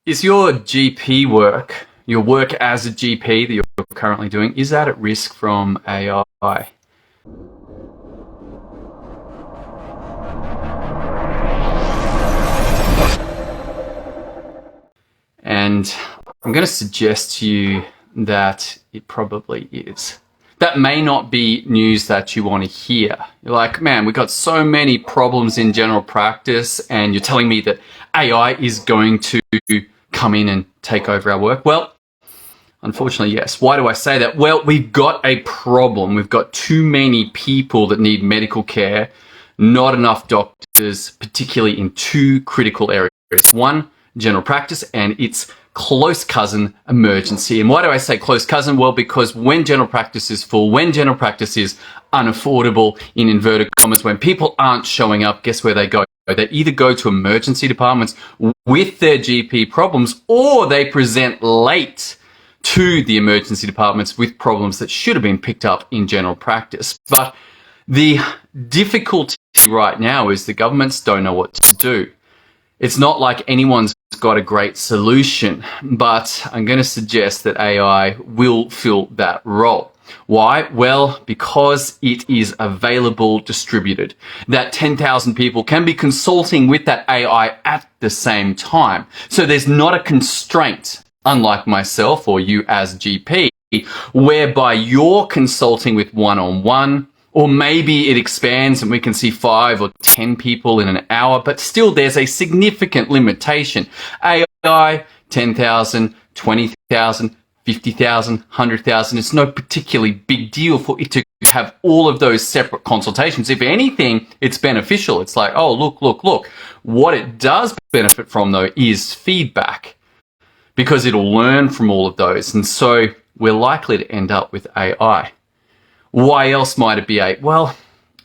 Is your GP work, your work as a GP that you're currently doing, is that at risk from AI? And I'm going to suggest to you that it probably is. That may not be news that you want to hear. You're like, man, we've got so many problems in general practice, and you're telling me that AI is going to come in and take over our work? Well, unfortunately, yes. Why do I say that? Well, we've got a problem. We've got too many people that need medical care, not enough doctors, particularly in two critical areas. One, general practice, and its close cousin, emergency. And why do I say close cousin? Well, because when general practice is full, when general practice is unaffordable, in inverted commas, when people aren't showing up, guess where they go? They either go to emergency departments with their GP problems, or they present late to the emergency departments with problems that should have been picked up in general practice. But the difficulty right now is the governments don't know what to do. It's not like anyone's got a great solution, but I'm going to suggest that AI will fill that role. Why? Well, because it is available, distributed. That 10,000 people can be consulting with that AI at the same time. So there's not a constraint, unlike myself or you as GP, whereby you're consulting with one-on-one, or maybe it expands and we can see 5 or 10 people in an hour, but still there's a significant limitation. AI, 10,000, 20,000, 50,000, 100,000. It's no particularly big deal for it to have all of those separate consultations. If anything, it's beneficial. It's like, oh, look. What it does benefit from, though, is feedback, because it'll learn from all of those. And so we're likely to end up with AI. Why else might it be AI? Well,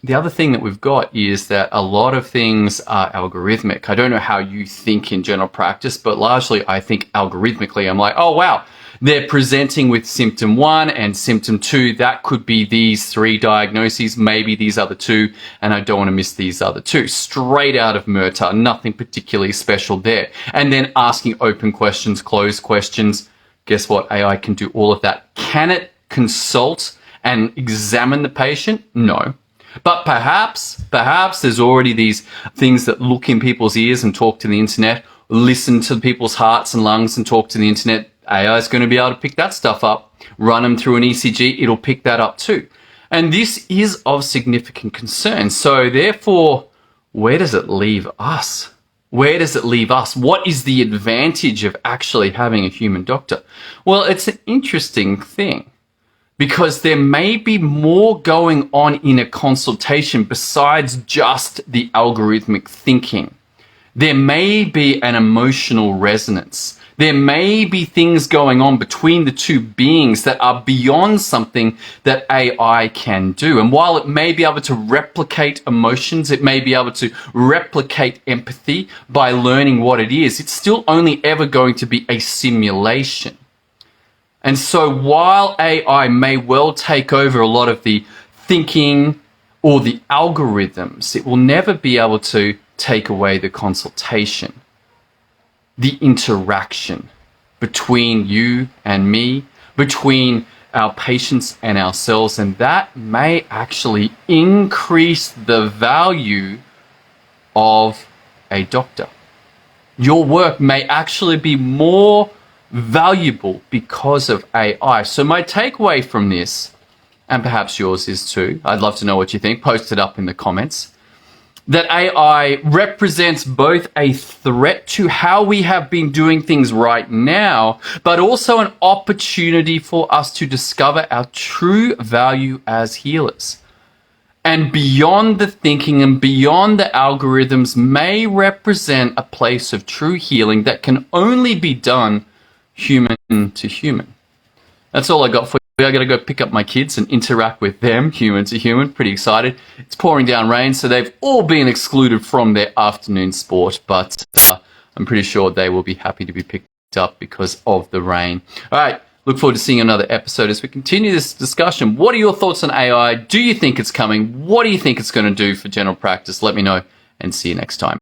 the other thing that we've got is that a lot of things are algorithmic. I don't know how you think in general practice, but largely I think algorithmically. I'm like, oh, wow, they're presenting with symptom 1 and symptom 2. That could be these 3 diagnoses, maybe these other 2, and I don't want to miss these other 2. Straight out of Murta, nothing particularly special there. And then asking open questions, closed questions. Guess what? AI can do all of that. Can it consult and examine the patient? No. But perhaps there's already these things that look in people's ears and talk to the internet, listen to people's hearts and lungs and talk to the internet. AI is going to be able to pick that stuff up, run them through an ECG, it'll pick that up too. And this is of significant concern. So therefore, where does it leave us? Where does it leave us? What is the advantage of actually having a human doctor? Well, it's an interesting thing, because there may be more going on in a consultation besides just the algorithmic thinking. There may be an emotional resonance. There may be things going on between the two beings that are beyond something that AI can do. And while it may be able to replicate emotions, it may be able to replicate empathy by learning what it is, it's still only ever going to be a simulation. And so while AI may well take over a lot of the thinking or the algorithms, it will never be able to take away the consultation, the interaction between you and me, between our patients and ourselves. And that may actually increase the value of a doctor. Your work may actually be more valuable because of AI. So my takeaway from this, and perhaps yours is too, I'd love to know what you think, post it up in the comments, that AI represents both a threat to how we have been doing things right now, but also an opportunity for us to discover our true value as healers. And beyond the thinking and beyond the algorithms may represent a place of true healing that can only be done human to human. That's all I got for you. I gotta go pick up my kids and interact with them, human to human. Pretty excited. It's pouring down rain, so they've all been excluded from their afternoon sport, but I'm pretty sure they will be happy to be picked up because of the rain. All right, look forward to seeing another episode as we continue this discussion. What are your thoughts on AI? Do you think it's coming? What do you think it's going to do for general practice? Let me know, and see you next time.